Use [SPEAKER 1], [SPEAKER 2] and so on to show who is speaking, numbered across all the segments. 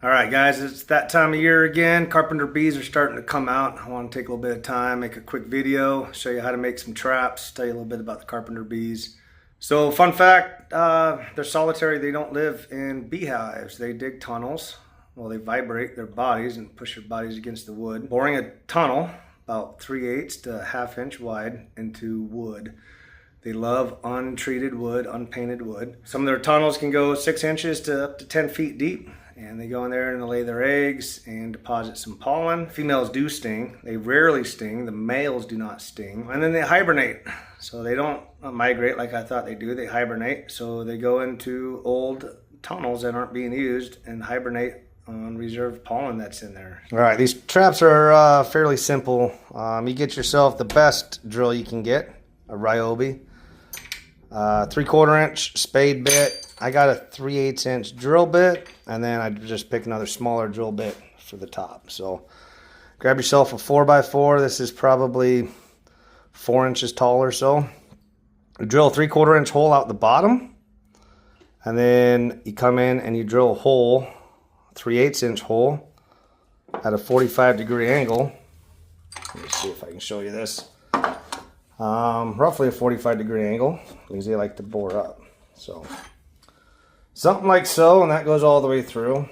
[SPEAKER 1] All right, guys, it's that time of year again. Carpenter bees are starting to come out. I want to take a little bit of time, make a quick video, show you how to make some traps, tell you a little bit about the carpenter bees. So, fun fact, they're solitary. They don't live in beehives. They dig tunnels. Well, they vibrate their bodies and push their bodies against the wood, boring a tunnel about 3/8 to ½ inch wide into wood. They love untreated wood, unpainted wood. Some of their tunnels can go 6 inches to up to 10 feet deep. And they go in there and they lay their eggs and deposit some pollen. Females do sting. They rarely sting. The males do not sting. And then they hibernate. So they don't migrate like I thought they do. They hibernate. So they go into old tunnels that aren't being used and hibernate on reserved pollen that's in there. All right, these traps are fairly simple. You get yourself the best drill you can get, a Ryobi. 3/4 inch spade bit. I got a 3/8 inch drill bit, and then I just pick another smaller drill bit for the top. So grab yourself a 4x4. This is probably 4 inches tall or so. You drill a 3/4 inch hole out the bottom, and then you come in and you drill a hole, 3/8 inch hole at a 45-degree angle. Let me see if I can show you this. Roughly a 45-degree angle because they like to bore up. So something like so, and that goes all the way through.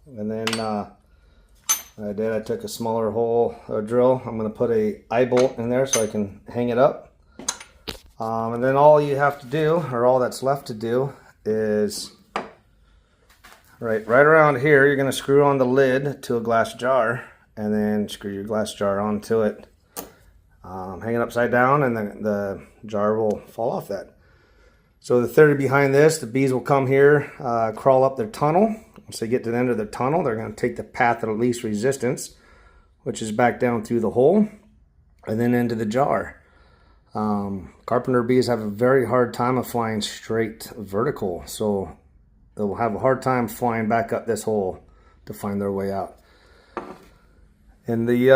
[SPEAKER 1] And then I took a smaller hole drill. I'm going to put a eye bolt in there so I can hang it up. And then all you have to do, or all that's left to do, is right around here. You're going to screw on the lid to a glass jar, and then screw your glass jar onto it. Hang it upside down, and the jar will fall off that. So the theory behind this, the bees will come here, crawl up their tunnel. Once they get to the end of their tunnel, they're going to take the path of least resistance, which is back down through the hole, and then into the jar. Carpenter bees have a very hard time of flying straight vertical, so they'll have a hard time flying back up this hole to find their way out. In the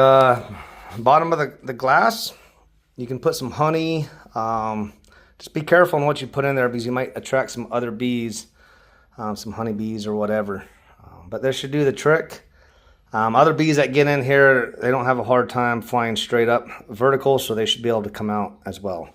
[SPEAKER 1] bottom of the glass, you can put some honey. Just be careful on what you put in there because you might attract some other bees, some honey bees or whatever. But this should do the trick. Other bees that get in here, they don't have a hard time flying straight up vertical, so they should be able to come out as well.